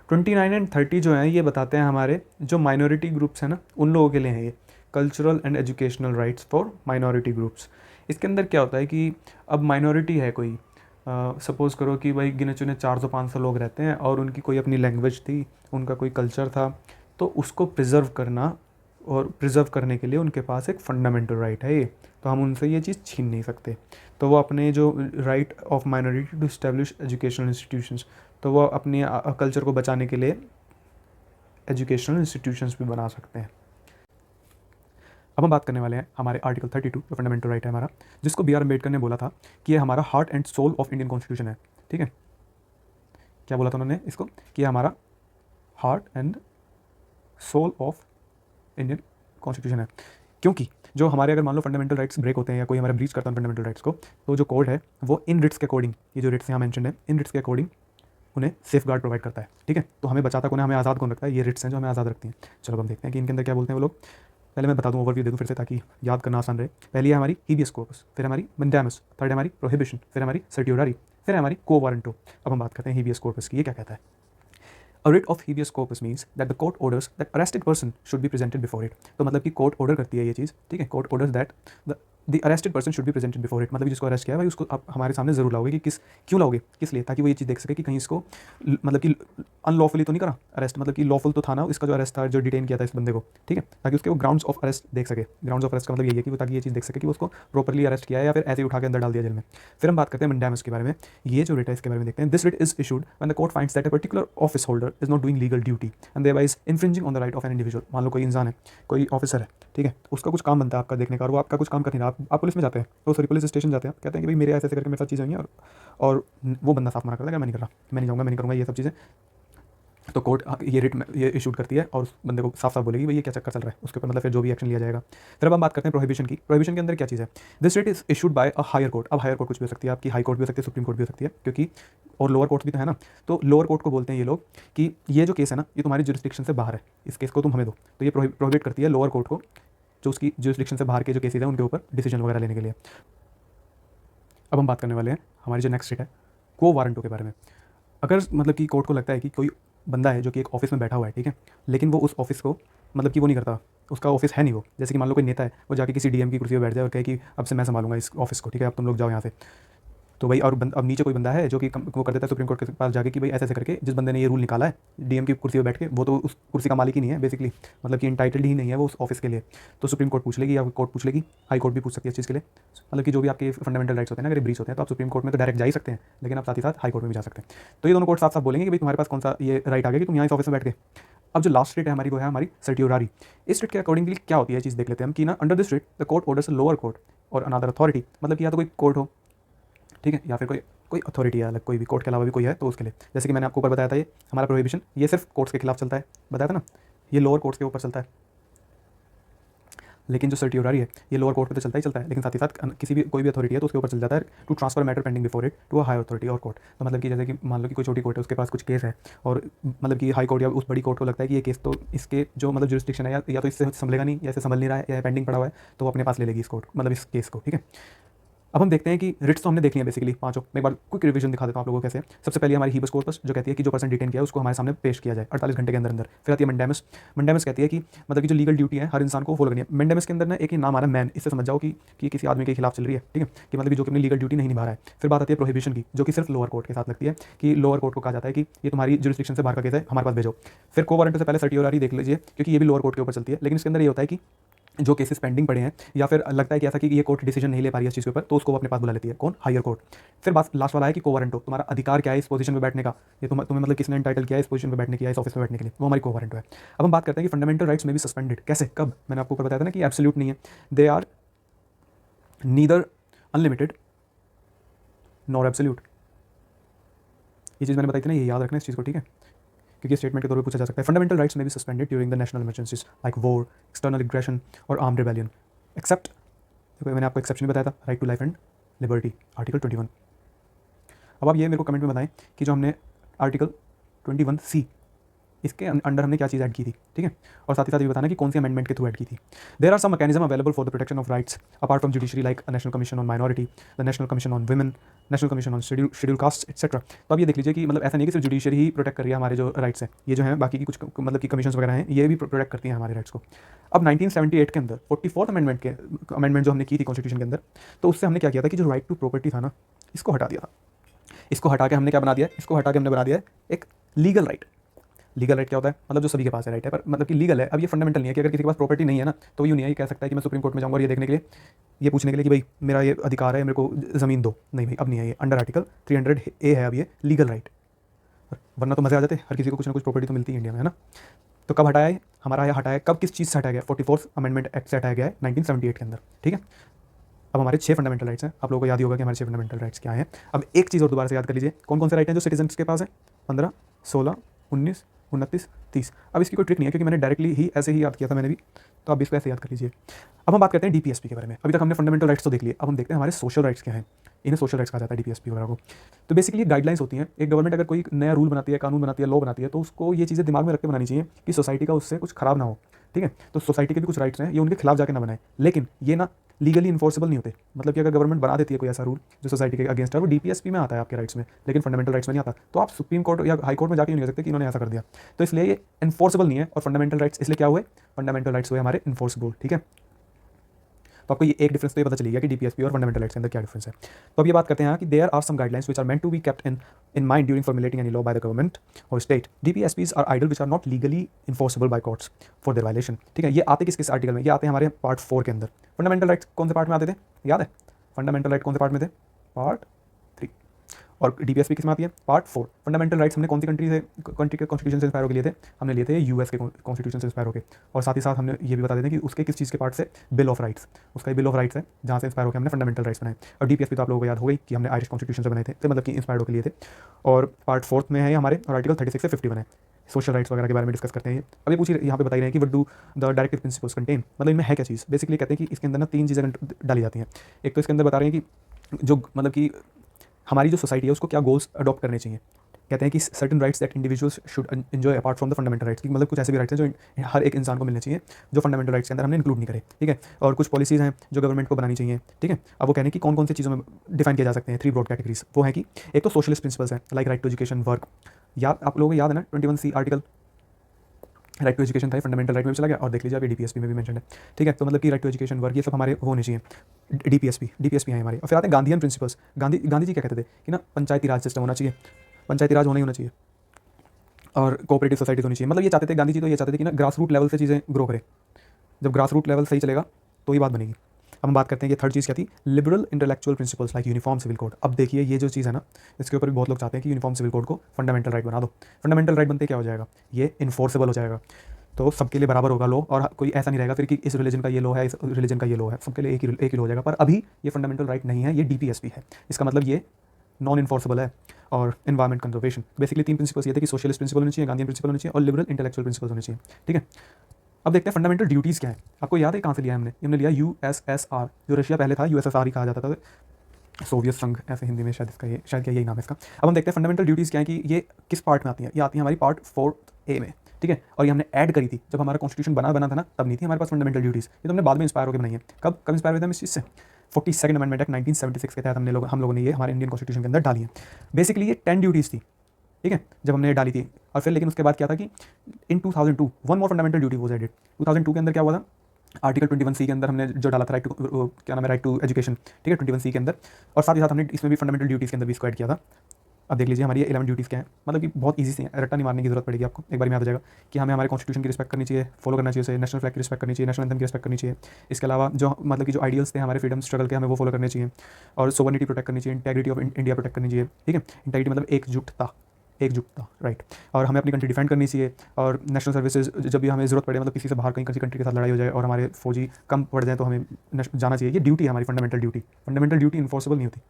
29 एंड 30 जो हैं ये बताते हैं हमारे जो माइनॉरिटी ग्रुप्स हैं ना उन लोगों के लिए हैं ये। Cultural and educational rights for minority groups. इसके अंदर क्या होता है कि अब माइनॉरिटी है कोई, सपोज़ करो कि भाई गिने चुने 400-500 लोग रहते हैं और उनकी कोई अपनी लैंग्वेज थी, उनका कोई कल्चर था, तो उसको प्रिजर्व करना और प्रिजर्व करने के लिए उनके पास एक फंडामेंटल राइट है ये, तो हम उनसे ये चीज़ छीन नहीं सकते। तो वो अपने जो right of minority to establish educational institutions, तो वो अपने कल्चर को बचाने के लिए एजुकेशनल इंस्टीट्यूशंस भी बना सकते हैं। अब हम बात करने वाले हैं हमारे आर्टिकल 32 जो फंडामेंटल राइट है हमारा, जिसको बी आर अम्बेडकर ने बोला था कि ये हमारा heart and soul of Indian constitution है। ठीक है, क्या बोला था उन्होंने इसको कि ये हमारा heart and soul of Indian constitution है, क्योंकि जो हमारे अगर मान लो फंडामेंटल राइट्स ब्रेक होते हैं या कोई हमारा ब्रीच करता है फंडामेंटल राइट्स को, तो जो कोड है वो इन रिट्स के अकॉर्डिंग, ये जो रिट्स यहाँ मेंशन है, इन रिट्स के अकॉर्डिंग उन्हें सेफ गार्ड प्रोवाइड करता है। ठीक है, तो हमें बचाता कौन है, हमें आज़ाद कौन रखता है, ये रिट्स हैं जो हमें आज़ाद रखती हैं। चलो हम देखते हैं कि इनके अंदर क्या बोलते हैं वो लोग। पहले मैं बता दूं, ओवरव्यू दे दूं फिर से ताकि याद करना आसान रहे। पहली है हमारी हीबियस कॉर्पस, फिर हमारी मंडामस, थर्ड है हमारी प्रोहिबिशन, फिर हमारी सर्टियोरारी, फिर है हमारी को वारंटो। अब हम बात करते हैं हीबियस कॉर्पस की, ये क्या कहता है। A writ of habeas corpus means that the court orders that arrested person should be presented before it। तो मतलब कि कोर्ट ऑर्डर करती है ये चीज़, ठीक है, court orders that the arrested person should be presented before it, मतलब जिसको अरेस्ट किया है भाई उसको आप हमारे सामने जरूर लाओगे कि क्यों लाओगे, किस लिए, ताकि वो ये चीज़ देख सके कि कहीं इसको मतलब कि अनलॉफुली तो नहीं करा अरेस्ट, मतलब कि लॉफुल तो था ना इसका जो अरेस्ट था, जो डिटेन किया था इस बंदे को। ठीक है, ताकि उसके वो ग्राउंड्स ऑफ अरेस्ट देख सके। ग्राउंड्स ऑफ अरेस्ट का मतलब यही है कि वो ताकि ये चीज़ देख सके कि उसको प्रॉपरली अरेस्ट किया है या फिर ऐसे ही उठा के अंदर डाल दिया जेल में। फिर हम बात करते हैं मंडामस के बारे में। ये जो रिट है इसके बारे में देखते हैं। This writ is issued when the court finds that a particular office holder is not doing legal duty and thereby is infringing on the right of an individual. मान लो कोई इंसान है, कोई ऑफिसर है, ठीक है, उसका कुछ काम बनता है आपका देखने का, और वो आपका कुछ काम कर नहीं रहा, आप पुलिस में जाते हैं, तो सॉरी पुलिस स्टेशन जाते हैं, कहते हैं कि भाई मेरे ऐसे करके मेरे साथ चीज़ें हुई हैं, और वो बंदा साफ मना करता है कि मैं नहीं कर रहा, मैं नहीं जाऊँगा, मैं नहीं करूँगा ये सब चीज़ें। तो कोर्ट ये रिट ये इशूड करती है और उस बंदे को साफ साफ बोलेगी भाई ये क्या चक्कर चल रहा है, उसके ऊपर मतलब फिर जो भी एक्शन लिया जाएगा। फिर अब हम बात करते हैं प्रोहिबिशन की। प्रोहिबिशन के अंदर क्या चीज़ है। This writ is issued by a higher court. अब हायर कोर्ट कुछ भी हो सकती है, आपकी हाई कोर्ट भी हो सकती है, सुप्रीम कोर्ट भी हो सकती है, क्योंकि और लोअर कोर्ट भी तो है ना। तो लोअर कोर्ट को बोलते हैं ये लोग कि ये जो केस है ना ये तुम्हारी जुरिस्डिक्शन से बाहर है, इस केस को तुम हमें दो। तो ये प्रोहिबिट करती है लोअर कोर्ट को, जो उसकी जुरिस्डिक्शन से बाहर के जो केसेज हैं उनके ऊपर डिसीजन वगैरह लेने के लिए। अब हम बात करने वाले हैं हमारी जो नेक्स्ट रिट है को वारंटो के बारे में। अगर मतलब कि कोर्ट को लगता है कि कोई बंदा है जो कि एक ऑफिस में बैठा हुआ है, ठीक है, लेकिन वो उस ऑफिस को मतलब कि वो नहीं करता, उसका ऑफिस है नहीं वो, जैसे कि मान लो कोई नेता है, वो जाके किसी डीएम की कुर्सी पर बैठ जाए और कहे कि अब से मैं संभालूंगा इस ऑफिस को, ठीक है, अब तुम लोग जाओ यहाँ से। तो भाई और अब नीचे कोई बंदा है जो कि वो कर देता है सुप्रीम कोर्ट के पास जाके कि भाई ऐसे ऐसे करके जिस बंदे ने ये रूल निकाला है डीएम की कुर्सी पर बैठ के, वो तो उस कुर्सी का मालिक ही नहीं है बेसिकली, मतलब कि इंटाइटल्ड ही नहीं है वो उस ऑफिस के लिए। तो सुप्रीम कोर्ट पूछ लेगी या कोर्ट पूछ लेगी, हाई कोर्ट भी पूछ सकती है इस चीज़ के लिए, मतलब कि जो भी आपके फंडामेंटल राइट्स होते हैं ना अगर ब्रीच होते हैं तो आप सुप्रीम कोर्ट में तो डायरेक्ट जा ही सकते हैं, लेकिन आप साथ ही साथ हाई कोर्ट में भी जा सकते हैं। तो ये दोनों कोर्ट साफ साफ बोलेंगे कि भाई तुम्हारे पास कौन सा ये राइट आ गया कि तुम यहाँ इस ऑफिस में बैठ के। अब जो लास्ट रेट है हमारी वो है हमारी सर्टियोरारी। इस रेट के अकॉर्डिंगली क्या होती है चीज़ देख लेते हैं हम कि ना under this rate the court orders lower court और अनदर अथॉरिटी, मतलब कि या तो कोई कोर्ट हो, ठीक है, या फिर कोई अथॉरिटी है अलग, कोई भी कोर्ट के अलावा भी कोई है तो उसके लिए, जैसे कि मैंने आपको ऊपर बताया था ये हमारा प्रोहिबिशन ये सिर्फ कोर्ट्स के खिलाफ चलता है, बताया था ना, ये लोअर कोर्ट्स के ऊपर चलता है। लेकिन जो सर्टियोरारी है ये लोअर कोर्ट पे तो चलता ही चलता है, लेकिन साथ ही साथ किसी भी कोई भी अथॉरिटी है तो उसके ऊपर चल जाता है to transfer matter pending before it to a higher authority और कोर्ट। तो मतलब कि जैसे कि मान लो कि कोई छोटी कोर्ट है उसके पास कुछ केस है और मतलब कि हाई कोर्ट या उस बड़ी कोर्ट को लगता है कि ये केस तो इसके जो मतलब जुरिस्डिक्शन है या तो इससे संभलेगा नहीं या इससे संभल नहीं रहा है या पेंडिंग पड़ा हुआ है, तो वो अपने पास ले लेगी इस कोर्ट मतलब इस केस को, ठीक है। अब हम देखते हैं कि रिट्स तो हमने देख लिया बेसिकली पांचों, मैं एक बार क्विक रिवीजन दिखा देता हूं आप लोगों को कैसे। सबसे पहले हमारी हीबस कॉर्पस जो कहती है कि जो पर्सन डिटेन किया है उसको हमारे सामने पेश किया जाए 48 घंटे के अंदर अंदर। फिर आती है मंडामस। मंडामस कहती है कि मतलब कि जो लीगल ड्यूटी है हर इंसान को फॉलो करनी है। मंडामस के अंदर ना एक ही नाम आ रहा है मैन, इससे समझ जाओ कि किसी आदमी के खिलाफ चल रही है, ठीक है, कि मतलब कि जो कि अपनी लीगल ड्यूटी नहीं निभा रहा है। फिर बात आती है प्रोहिबिशन की जो कि सिर्फ लोअर कोर्ट के साथ लगती है, कि लोअर कोर्ट को कहा जाता है कि ये तुम्हारी जुरिस्डिक्शन से बाहर का केस है हमारे पास भेजो। फिर को वारंट से पहले सर्टियोरारी देख लीजिए क्योंकि ये भी लोअर कोर्ट के ऊपर चलती है, लेकिन इसके अंदर ये होता है कि जो केसेस पेंडिंग पड़े हैं या फिर लगता है कि ऐसा कि ये कोर्ट डिसीजन नहीं ले पा रही है इस चीज़ के ऊपर, तो उसको वो अपने पास बुला लेती है, कौन, हायर कोर्ट। फिर बात लास्ट वाला है कि को वारंटो, तुम्हारा अधिकार क्या है इस पोजीशन पे बैठने का, ये तुम्हें मतलब किसने एंटाइटल किया है इस पोजीशन पे बैठने की, इस ऑफिस में बैठने के लिए, वो हमारी को वारंटो है। अब हम बात करते हैं कि फंडामेंटल राइट्स में भी सस्पेंडेड कैसे, कब, मैंने आपको ऊपर बताया था ना कि एब्सोल्यूट नहीं है, they are neither unlimited nor absolute. ये चीज़ मैंने बताई थी ना, ये याद रखना इस चीज़ को, ठीक है, क्योंकि स्टेटमेंट के तौर पे पूछा जा सकता है। फंडामेंटल राइट्स में भी suspended during the national emergencies like war, external aggression और आर्म्ड रिबेलियन, एक्सेप्ट, देखो मैंने आपको एक्सेप्शन बताया था, right to life and liberty article 21। अब आप ये मेरे को कमेंट में बताएं कि जो हमने आर्टिकल 21C इसके अंडर हमने क्या चीज़ ऐड की थी, ठीक है, और साथ ही साथ ये बताना कि कौन सी अमेंडमेंट के थ्रू ऐड की थी। There are some mechanism available for the protection of rights apart from judiciary like national commission on minority, the national commission on women, national commission on schedule caste etcetera. तो आप ये देख लीजिए कि मतलब ऐसा नहीं है कि सिर्फ जुडिशरी ही प्रोटेक्ट कर रही है हमारे जो राइट्स हैं, ये जो है बाकी की कुछ मतलब की कमीशन वगैरह हैं ये भी प्रोटेक्ट करती हैं हमारे राइट्स को। अब 1978 के अंदर 44th अमेंडमेंट जो हमने की थी कॉन्स्टिट्यूशन के अंदर, तो उससे हमने क्या किया था कि जो राइट टू प्रॉपर्टी था ना, इसको हटा दिया था। इसको हटा के हमने क्या बना दिया, इसको हटा के हमने बना दिया एक लीगल राइट। लीगल राइट क्या होता है, मतलब जो सभी के पास है राइट है, पर मतलब कि लीगल है। अब ये फंडामेंटल नहीं है कि अगर किसी के पास प्रॉपर्टी नहीं है ना, तो यूँ नहीं है कह सकता है कि मैं सुप्रीम कोर्ट में जाऊँगा और ये देखने के लिए, ये पूछने के लिए कि भाई मेरा ये अधिकार है, मेरे को ज़मीन दो। नहीं भाई, अब नहीं है ये, अंडर आर्टिकल 300A है अब ये लीगल राइट। वरना तो मज़े आ जाते, हर किसी को कुछ ना कुछ प्रॉपर्टी तो मिलती है इंडिया में, है ना। तो कब हटाया है हमारा, यह हटाया कब, किस चीज़ से हटाया गया, 44th अमेंडमेंट एक्ट से हटाया गया है 1978 के अंदर, ठीक है। अब हमारे 6 फंडामेंटल राइट्स हैं, आप लोगों को याद ही होगा कि हमारे 6 फंडामेंटल राइट्स क्या हैं। अब एक चीज़ और दोबारा से याद कर लीजिए, कौन कौन से राइट हैं जो सिटीजन्स के पास है, 15, 16, 19, 29, 30। अब इसकी कोई ट्रिक नहीं है क्योंकि मैंने डायरेक्टली ही ऐसे ही याद किया था मैंने भी, तो आप इसको ऐसे याद कर लीजिए। अब हम बात करते हैं डीपीएसपी के बारे में। अभी तक हमने फंडामेंटल राइट्स तो देख लिए, अब हम देखते हैं हमारे सोशल राइट्स क्या हैं। इन्हें सोशल राइट्स कहा जाता है डीपीएसपी वगैरह को। तो बेसिकली गाइडलाइंस होती हैं, एक गवर्नमेंट अगर कोई नया रूल बनाती है, कानून बनाती है, लॉ बनाती है, तो उसको ये चीज़ें दिमाग में रख के बनानी चाहिए कि सोसाइटी का उससे कुछ खराब ना हो, ठीक है। तो सोसाइटी के भी कुछ राइट्स हैं, ये उनके खिलाफ जाके ना बनाए, लेकिन ये ना लीगली इन्फोर्सेबल नहीं होते। मतलब कि अगर गवर्नमेंट बना देती है कोई ऐसा रूल जो सोसाइटी के अगेंस्ट है, वो डीपीएसपी में आता है आपके राइट्स में, लेकिन फंडामेंटल राइट्स में नहीं आता। तो आप सुप्रीम कोर्ट या हाई कोर्ट में जाके नहीं कह सकते कि इन्होंने ऐसा कर दिया, तो इसलिए ये इन्फोर्सेबल नहीं है। और फंडामेंटल राइट्स इसलिए क्या हुए, फंडामेंटल राइट्स हुए हमारे इन्फोर्सेबल, ठीक है। तो आपको ये एक डिफरेंस तो ये पता चली गया कि डीपीएसपी और फंडामेंटल राइट्स के अंदर क्या डिफरेंस है। तो अब ये बात करते हैं कि there are some guidelines which are meant to be kept in mind during formulating any law by the government और state. DPSPs are ideal which are not legally enforceable by courts for their violation, ठीक है। ये आते किस article में, ये आते हैं हमारे पार्ट 4 के अंदर। फंडामेंटल राइट्स कौन से पार्ट में आते थे, याद है, फंडामेंटल राइट कौन से पार्ट में थे, पार्ट 3। और डीपीएसपी किस में आती है, पार्ट 4। फंडामेंटल राइट्स हमने कौन सी कंट्री के कॉन्स्टिट्यूशन से इंस्पायर होकर लिए थे, हमने लिए थे यूएस के कॉन्स्टिट्यूशन से इंस्पायर होकर। और साथ ही साथ हमने ये भी बता देते हैं कि उसके किस चीज़ के पार्ट से, बिल ऑफ राइट्स, उसका बिल ऑफ राइट्स है जहाँ से इंस्पायर होकर हमने फंडामेंटल राइट्स बनाए। और डीपीएसपी तो आप लोगों को याद हो गई कि हमने आयरिश कॉन्स्टिट्यूशन से बनाए थे, तो मतलब कि इंस्पायर होकर लिए थे। और पार्ट 4 में है हमारे, और आर्टिकल 36 से 50 बनाए। सोशल राइट्स वगैरह के बारे में डिस्कस करते हैं। अभी पूछिए यहाँ पे बता रहे हैं कि what do the directive principles contain, मतलब इनमें है क्या चीज़। बेसिकली कहते हैं कि इसके अंदर ना 3 चीज़ें डाली जाती हैं। एक तो इसके अंदर बता रहे हैं कि जो मतलब कि हमारी जो सोसाइटी है उसको क्या गोल्स अडॉप्ट करने चाहिए। कहते हैं कि certain rights that individuals should enjoy apart from the fundamental rights, मतलब कुछ ऐसे भी राइट्स हैं जो हर एक इंसान को मिलने चाहिए जो फंडामेंटल राइट्स के अंदर हमने इंक्लूड नहीं करे, ठीक है। और कुछ पॉलिसीज़ हैं जो गवर्नमेंट को बनानी चाहिए, ठीक है। अब वो कहने की कौन कौन सी चीज़ों में डिफाइन किया जा सकते हैं, 3 ब्रॉड कैटेगरीज। वो है कि एक तो सोशलिस्ट प्रिंसिपल्स हैं, like right to education, work. याद आप लोगों को याद है ना 21C article, right to education था, फंडामेंटल राइट में भी चला गया, और देख लीजिए अभी डीपीएसपी में भी मेंशन है, ठीक है। तो मतलब कि राइट टू एजुकेशन, वर्क, ये सब हमारे होने चाहिए। डीपीएसपी है हमारे। और फिर आते हैं गांधीयन प्रिंसिपल्स। गांधी जी क्या कहते थे कि ना पंचायती राज सिस्टम होना चाहिए, पंचायती राज होना चाहिए, और कोऑपरेटिव सोसाइटीज होनी चाहिए। मतलब ये चाहते थे गांधी जी, तो ये चाहते थे कि ना ग्रास रूट लेवल से चीज़ें ग्रो करें। जब ग्रास रूट लेवल सही चलेगा तो ही बात बनेगी। अब हम बात करते हैं कि थर्ड चीज़ क्या थी, liberal intellectual principles like uniform civil code. अब देखिए ये जो चीज़ है ना, इसके ऊपर भी बहुत लोग चाहते हैं कि यूनिफॉर्म सिविल कोड को फंडामेंटल राइट बना दो। फंडामेंटल राइट बनते क्या हो जाएगा, ये इन्फोर्सेबल हो जाएगा, तो सबके लिए बराबर होगा लॉ, और कोई ऐसा नहीं रहेगा फिर कि इस रिलीजन का ये लॉ है, इस रिलीजन का ये लॉ है, सबके लिए एक ही लॉ हो जाएगा। पर अभी ये फंडामेंटल राइट नहीं है, ये डीपीएसपी है। इसका मतलब ये नॉन इन्फोर्सेबल है। और एनवायरमेंट कंजर्वेशन, बेसिकली 3 प्रिंसिपल्स ये थे कि सोशलिस्ट प्रिंसिपल होने चाहिए, गांधीयन प्रिंसिपल होने चाहिए, और लिबरल इंटेलेक्चुअल प्रिंसिपल्स होने चाहिए, ठीक है। अब देखते हैं फंडामेंटल ड्यूटीज़ क्या है। आपको याद है कहाँ से लिया है हमने लिया यूएसएसआर, जो रशिया पहले था यूएसएसआर ही कहा जाता था, सोवियत संघ ऐसे हिंदी में शायद इसका ये शायद क्या यही नाम है इसका। अब हम देखते हैं फंडामेंटल ड्यूटीज़ क्या है कि ये किस पार्ट में आती है। ये आती है हमारी पार्ट 4A में, ठीक है। और ये हमने ऐड करी थी जब हमारा कॉन्स्टिट्यूशन बना था ना, तब नहीं थी हमारे पास फंडामेंटल ड्यूटीज़, ये तो हमने बाद में इंस्पायर होकर बनाई है। कब इंस्पायर हुए थे हम इस चीज़ से, 42nd अमेंडमेंट एक्ट 1976 के तहत हम लोगों ने ये हमारे इंडियन कॉन्स्टिट्यूशन के अंदर डाली है। बेसिकली ये 10 ड्यूटीज़ थी, ठीक है, जब हमने डाली थी। और फिर लेकिन उसके बाद क्या था कि in 2002 one more fundamental duty was added. 2002 के अंदर क्या हुआ था, आर्टिकल 21C के अंदर हमने जो डाला था राइट टू क्या नाम है, राइट टू एजुकेशन, ठीक है, 21C के अंदर। और साथ ही साथ हमने इसमें भी फंडामेंटल ड्यूटीज़ के अंदर भी इसको ऐड किया था। अब देख लीजिए हमारी ये 11 ड्यूटीज़ क्या है, मतलब कि बहुत ईजी से है, रट्टा नहीं मारने की जरूरत पड़ेगी आपको, एक बार में याद आ जाएगा कि हमें हमारे कॉन्स्टिट्यूशन की रिस्पेक्ट करनी चाहिए, फॉलो करना चाहिए उसे, नेशनल फ्लैग की रिस्पेक्ट करनी चाहिए, नेशनल एंथम की रिस्पेक्ट करनी चाहिए। इसके अलावा जो मतलब कि जो आइडियल्स थे हमारे फ्रीडम स्ट्रगल के, हमें वो फॉलो करने चाहिए। और सोवर्निटी प्रोटेक्ट करनी चाहिए, इंटेग्रिटी ऑफ इंडिया प्रोटेक्ट करनी चाहिए, ठीक है। इंटेग्रिटी मतलब एकजुटता, राइट। और हमें अपनी कंट्री डिफेंड करनी चाहिए। और नेशनल सर्विसेज जब भी हमें जरूरत पड़े, मतलब किसी से बाहर कहीं किसी कंट्री के साथ लड़ाई हो जाए और हमारे फौजी कम पड़ जाए तो हमें जाना चाहिए। ये ड्यूटी है हमारी, फंडामेंटल ड्यूटी इन्फोर्सेबल नहीं होती,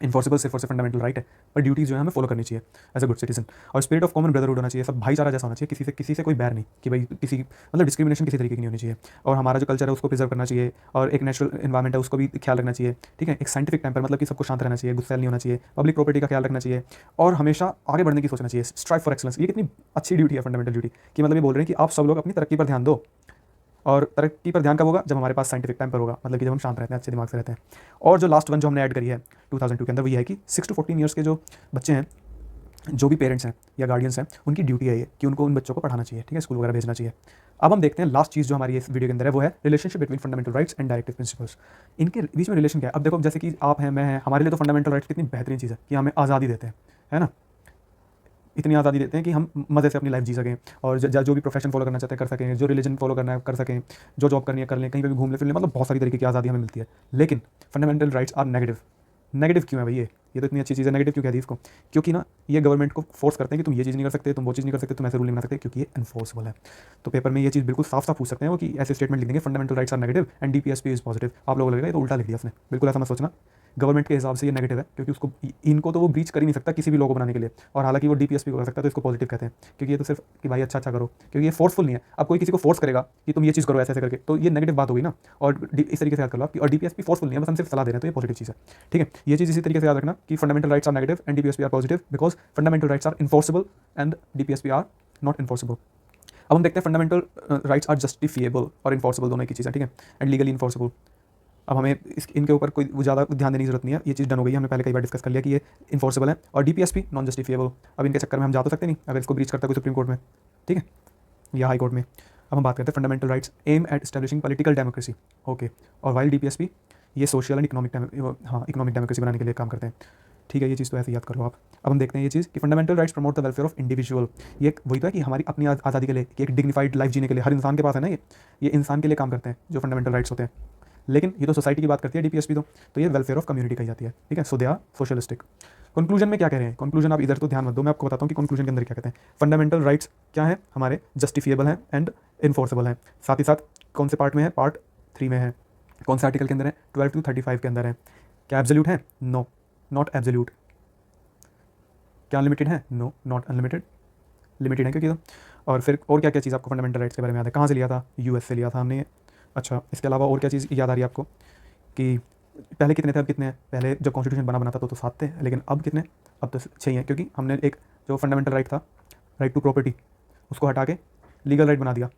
इन्फोर्सेबल सिर्फ और सिर्फ फंडामेंटल राइट है, पर ड्यूटीज़ जो है हमें फॉलो करनी चाहिए एज अ गुड सिटीजन। और स्पिरिट ऑफ कॉमन ब्रदरहुड होना चाहिए, सब भाईचारा जैसा होना चाहिए, किसी से कोई बैर नहीं कि भाई किसी मतलब डिस्क्रिमिनेशन किसी तरीके की नहीं होनी चाहिए। और हमारा जो कल्चर है उसको प्रिजर्व करना चाहिए, और एक नेचुरल इन्वायरमेंट है उसको भी ख्याल रखना चाहिए, ठीक है। एक साइंटिफिक टेम्पर, मतलब कि सबको शांत रहना चाहिए, गुस्सैल नहीं होना चाहिए, पब्लिक प्रॉपर्टी का ख्याल रखना चाहिए, और हमेशा आगे बढ़ने की सोचना चाहिए, स्ट्राइव फॉर एक्सलेंस। ये कितनी अच्छी ड्यूटी है फंडामेंटल ड्यूटी कि मतलब ये बोल रहे हैं कि आप सब लोग अपनी तरक्की पर ध्यान दो, और तरक्की पर ध्यान कब होगा? जब हमारे पास साइंटिफिक टाइम पर होगा, मतलब कि जब हम शांत रहते हैं, अच्छे दिमाग से रहते हैं। और जो लास्ट वन जो हमने ऐड करी है 2002 के अंदर, वो ये है कि 6 to 14 ईयर्स के जो बच्चे हैं, जो भी पेरेंट्स हैं या गार्डियंस हैं, उनकी ड्यूटी है ये कि उनको उन बच्चों को पढ़ाना चाहिए, ठीक है, स्कूल वगैरह भेजना चाहिए। अब हम देखते हैं लास्ट चीज़ जो हमारी इस वीडियो के अंदर है, वो है relationship between fundamental rights and directive principles. इनके बीच में रिलेशन क्या है? अब देखो, जैसे कि आप हैं, मैं हैं, हमारे लिए तो फंडामेंटल राइट्स कितनी बेहतरीन चीज़ है कि हमें आज़ादी देते हैं, है ना। इतनी आज़ादी देते हैं कि हम मज़े से अपनी लाइफ जी सकें और जो भी प्रोफेशन फॉलो करना चाहते हैं कर सकें, जो रिलीजन फॉलो करना है कर सकें, जो जॉब करनी है कर लें, कहीं पे भी घूमने फिरने, मतलब बहुत सारी तरीके की आज़ादी हमें मिलती है। लेकिन fundamental rights are negative. Negative क्यों है भाई? ये तो इतनी अच्छी चीज़ है, नेगेटिव क्यों कह दी इसको? क्योंकि ना ये गवर्नमेंट को फोर्स करते हैं कि तुम ये चीज़ नहीं कर सकते, तुम वो चीज़ नहीं कर सकते, तुम ऐसे रूल नहीं बना सकते, क्योंकि ये एनफोर्सेबल है। तो पेपर में ये चीज़ बिल्कुल साफ साफ पूछ सकते हैं वो कि ऐसे स्टेटमेंट लिख देंगे, fundamental rights are negative and DPSP is positive. आप लोगों को लगेगा ये तो उल्टा लिख दिया उसने, बिल्कुल ऐसा मत सोचना। गवर्नमेंट के हिसाब से ये नेगेटिव है, क्योंकि उसको इनको तो वो ब्रीच कर ही नहीं सकता किसी भी लॉ को बनाने के लिए, और हालांकि वो डीपीएसपी को कर सकता है, तो इसको पॉजिटिव कहते हैं, क्योंकि ये तो सिर्फ कि भाई अच्छा अच्छा करो, क्योंकि ये फोर्सफुल नहीं है। अब कोई किसी को फोर्स करेगा कि तुम ये चीज़ करो ऐसे ऐसे करके, तो ये नेगेटिव बात होगी ना। और इस तरीके से याद कर लो आप, और डीपीएसपी फोर्सफुल नहीं है, बस हम सिर्फ सलाह दे रहे हैं, तो ये पॉजिटिव चीज़ है, ठीक है। ये चीज़ इसी तरीके से याद रखना कि fundamental rights are negative and DPSP are positive, because fundamental rights are enforceable and DPSP are not enforceable. अब हम देखते हैं फंडामेंटल राइट्स आर जस्टिफिएबल और इन्फोर्सेबल, दोनों की चीज़ है, ठीक है, एंड लीगली इन्फोर्सेबल। अब हमें इनके ऊपर कोई ज़्यादा ध्यान देने की जरूरत नहीं है, ये चीज़ डन हो गई, हमने पहले कई बार डिस्कस कर लिया कि ये इन्फोर्सेबल है। और डीपीएसपी नॉन जस्टिफिएबल। अब इनके चक्कर में हम जा तो सकते नहीं, अगर इसको ब्रीच करता है कोई सुप्रीम कोर्ट में, ठीक है, या हाई कोर्ट में। अब हम बात करते हैं fundamental rights aim at establishing political democracy, okay. और वाइल डीपीएसपी ये सोशल एंड इकोनॉमिक डेमोक्रेसी बनाने के लिए काम करते हैं, ठीक है। ये चीज़ तो ऐसे याद करो आप। अब हम देखते हैं ये चीज़ कि fundamental rights promote the welfare of individual. ये वही तो है कि हमारी अपनी आज़ादी के लिए, कि एक डिग्निफाइड लाइफ जीने के लिए हर इंसान के पास है ना, ये इंसान के लिए काम करते हैं जो फंडामेंटल राइट्स होते हैं। लेकिन ये तो सोसाइटी की बात करती है डीपीएसपी, तो ये वेलफेयर ऑफ कम्युनिटी कही जाती है, ठीक है। सो दे आर सोशलिस्टिक। कंक्लूजन में क्या कह रहे हैं? कंक्लूजन आप इधर तो ध्यान मत दो, मैं आपको बताता हूँ कि कंक्लूजन के अंदर क्या कहते हैं। फंडामेंटल राइट्स क्या है हमारे? जस्टिफिएबल हैं एंड इन्फोर्सेबल हैं। साथ ही साथ कौन से पार्ट में है? पार्ट 3 में है। कौन से आर्टिकल के अंदर है? 12 to 35 के अंदर है। क्या एब्सोल्यूट है? No, not absolute. क्या अनलिमिटेड है? No, not unlimited. लिमिटेड है क्योंकि तो। और फिर और क्या क्या चीज़ आपको फंडामेंटल राइट्स के बारे में याद है? कहाँ से लिया था? यूएस से लिया था हमने ये। अच्छा, इसके अलावा और क्या चीज़ याद आ रही है आपको कि पहले कितने थे अब कितने हैं? पहले जब कॉन्स्टिट्यूशन बना था तो 7 थे, लेकिन अब कितने? अब तो 6 ही हैं, क्योंकि हमने एक जो फंडामेंटल राइट था, राइट टू प्रॉपर्टी, उसको हटा के लीगल राइट बना दिया।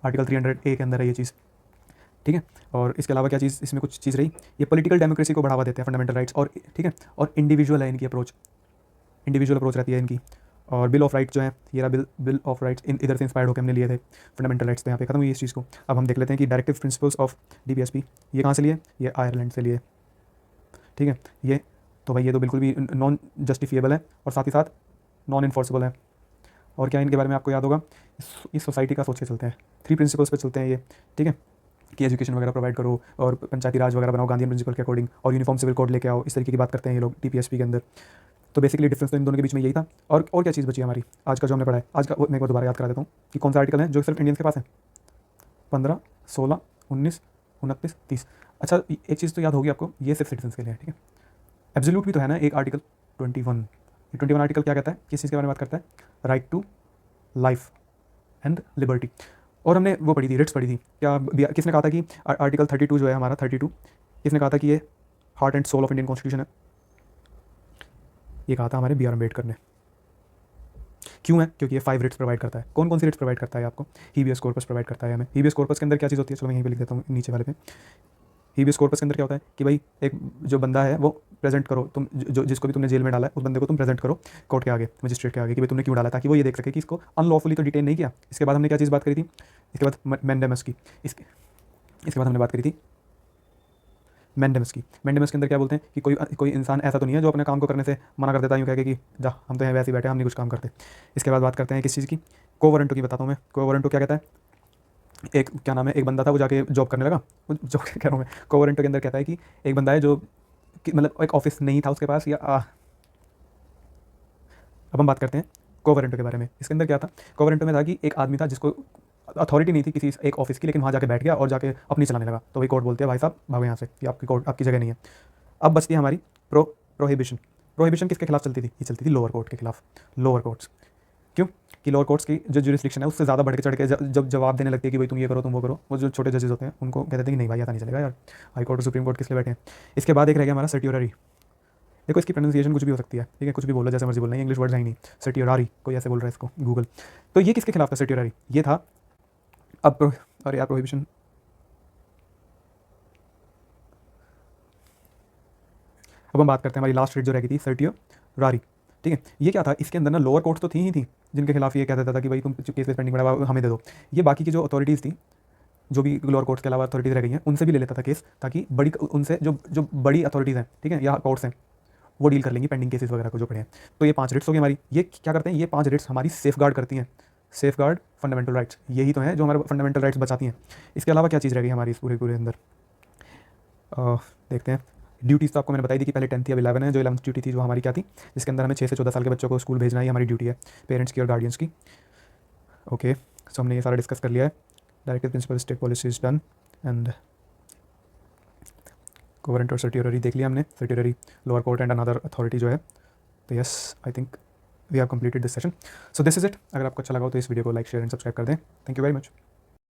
आर्टिकल 300A के अंदर है ये चीज़, ठीक है। और इसके अलावा क्या चीज़ इसमें कुछ चीज़ रही? ये पॉलिटिकल डेमोक्रेसी को बढ़ावा देते हैं फंडामेंटल राइट्स, और ठीक है, और इंडिविजुअल है इनकी अप्रोच, इंडिविजुअल अप्रोच रहती है इनकी। और बिल ऑफ राइट्स जो है, ये रहा बिल ऑफ राइट्स, इधर से इंस्पायर्ड होकर हमने लिए थे फंडामेंटल राइट्स, तो यहाँ पे खत्म हुई इस चीज़ को। अब हम देख लेते हैं कि डायरेक्टिव प्रिंसिपल्स ऑफ डीपीएसपी ये कहाँ से लिए? ये आयरलैंड से लिए, ठीक है। ये तो भाई ये तो बिल्कुल भी नॉन जस्टिफिएबल है और साथ ही साथ नॉन इन्फोर्सेबल है। और क्या इनके बारे में आपको याद होगा? इस सोसाइटी का सोच के चलते हैं, 3 प्रिंसिपल्स पे चलते हैं ये, ठीक है, कि एजुकेशन वगैरह प्रोवाइड करो और पंचायती राज वगैरह बनाओ गांधीयन प्रिंसिपल के अकॉर्डिंग, और यूनिफॉर्म सिविल कोड लेके आओ, इस तरीके की बात करते हैं ये लोग डीपीएसपी के अंदर। तो बेसिकली डिफरेंस तो इन दोनों के बीच में यही था। और क्या चीज़ बची है हमारी आज का जो हमने पढ़ा है? आज का मैं एक बार दोबारा याद करा देता हूँ कि कौन सा आर्टिकल है जो सिर्फ इंडियंस के पास है? 15, 16, 19, 29, 30। अच्छा, एक चीज़ तो याद होगी आपको, ये सिर्फ सिटीजन्स के लिए है, ठीक है। एब्सोल्यूट भी तो है ना एक आर्टिकल 21। ये 21 आर्टिकल क्या कहता है? किस चीज़ के बारे में बात करता है? Right to life and liberty. और हमने वो पढ़ी थी, रिट्स पढ़ी थी। क्या किसने कहा था कि आर्टिकल 32 जो है हमारा 32, किसने कहा था कि ये heart and soul of Indian constitution है? ये कहा था हमारे B.R. अम्बेडकर ने। क्यों है? क्योंकि ये 5 रिट्स प्रोवाइड करता है। कौन कौन सी रिट्स प्रोवाइड करता है आपको? हीबियस कॉर्पस प्रोवाइड करता है हमें। हीबियस कॉर्पस के अंदर क्या चीज़ होती है? चलो मैं यहीं पे लिख देता हूँ नीचे वाले पे। हीबियस कॉर्पस के अंदर क्या होता है कि भाई एक जो बंदा है वो प्रेजेंट करो, तुम जो जिसको भी तुमने जेल में डाला है उस बंदे को तुम प्रेजेंट करो कोर्ट के आगे, मजिस्ट्रेट के आगे, कि भाई तुमने क्यों डाला, ताकि वो ये देख सके कि इसको अनलॉफुली तो डिटेन नहीं किया। इसके बाद हमने क्या चीज़ बात करी थी? इसके बाद मैंडेमस की। इसके बाद हमने बात करी थी मैंडेमस की। मैंडेमस के अंदर क्या बोलते हैं कि कोई इंसान ऐसा तो नहीं है जो अपने काम को करने से मना कर देता है, यूँ कह के कि जा हम तो यहाँ वैसे ही बैठे, हम नहीं कुछ काम करते। इसके बाद बात करते हैं किस चीज़ की? कोवरेंटो की बताता हूँ मैं। कोवरेंटो क्या कहता है? एक क्या नाम है, एक बंदा था वो जाके जॉब करने लगा, जॉब कह रहा हूँ मैं, कोवरेंटो के अंदर कहता है कि एक बंदा है जो मतलब एक ऑफिस नहीं था उसके पास, या अब हम बात करते हैं कोवरेंटो के बारे में। इसके अंदर क्या था? कोवरेंटो में था कि एक आदमी था जिसको अथॉरिटी नहीं थी किसी एक ऑफिस की, लेकिन वहाँ जाके बैठ गया और जाके अपनी चलाने लगा। तो वही कोर्ट बोलते हैं भाई साहब भागो यहाँ से, ये आपकी कोर्ट, आपकी जगह नहीं है। अब बचती है हमारी प्रोहिबिशन। प्रोहिबिशन किसके खिलाफ चलती थी? ये चलती थी लोअर कोर्ट के खिलाफ। लोअर कोर्ट्स क्यों? कि लोअर कोर्ट्स की जो जुरिस्डिक्शन है उससे ज़्यादा बढ़ के चढ़ के जब जवाब देने लगती है कि भाई तुम ये करो तुम वो करो, वो जो छोटे जजेस होते हैं उनको कहते हैं कि नहीं भाई ऐसा नहीं चलेगा यार, हाई कोर्ट और सुप्रीम कोर्ट किस लिए बैठे हैं। इसके बाद एक रह गया हमारा सर्टियोररी। देखो इसकी प्रोनाउंसिएशन कुछ भी हो सकती है, ठीक है, कुछ भी बोलो जैसे मर्जी बोलना है, इंग्लिश वर्ड है ही नहीं। सर्टियोररी कोई ऐसे बोल रहा है इसको, गूगल। तो ये किसके खिलाफ था सर्टियोररी? ये था अब और यार प्रोहिबिशन, अब हम बात करते हैं हमारी लास्ट रेट जो रह गई थी सर्टियोरारी। ठीक है, ये क्या था, इसके अंदर ना लोअर कोर्ट्स तो थी ही थी जिनके खिलाफ ये कहता था कि भाई तुम केस पेंडिंग पड़ा हुआ हमें दे दो। ये बाकी की जो अथॉरिटीज़ थी, जो भी लोअर कोर्ट्स के अलावा अथॉरिटीज़ रह गई हैं, उनसे भी ले लेता था केस, ताकि बड़ी उनसे जो जो बड़ी अथॉरिटीज़ हैं, ठीक है, या कोर्ट्स हैं, वो डील कर लेंगी पेंडिंग केसेस वगैरह को जो पड़े हैं। तो ये 5 रिट्स हो गई हमारी। ये क्या करते हैं, ये 5 रिट्स हमारी सेफ गार्ड करती हैं, सेफ गार्ड फंडामेंटल राइट्स, यही तो हैं जो हमारे फंडामेंटल राइट्स बचाती हैं। इसके अलावा क्या चीज़ रह गई हमारी इस पूरे पूरे अंदर, देखते हैं। ड्यूटीज़ तो आपको मैंने बताई थी कि पहले 10th थी, अब 11 है। जो 11th ड्यूटी थी जो हमारी क्या थी, जिसके अंदर हमें 6 से 14 साल के बच्चों को स्कूल भेजना ही हमारी ड्यूटी है, पेरेंट्स की और गार्डियंस की। ओके, सो हमने ये सारा डिस्कस कर लिया है। Directive principle state policy is done and government और सर्टियोररी देख लिया हमने, certiorari lower court and another authority जो है। तो yes, I think we have completed this session. So this is it. अगर आपको अच्छा लगा हो तो इस वीडियो को लाइक शेयर एंड सब्सक्राइब कर दें। Thank you very much.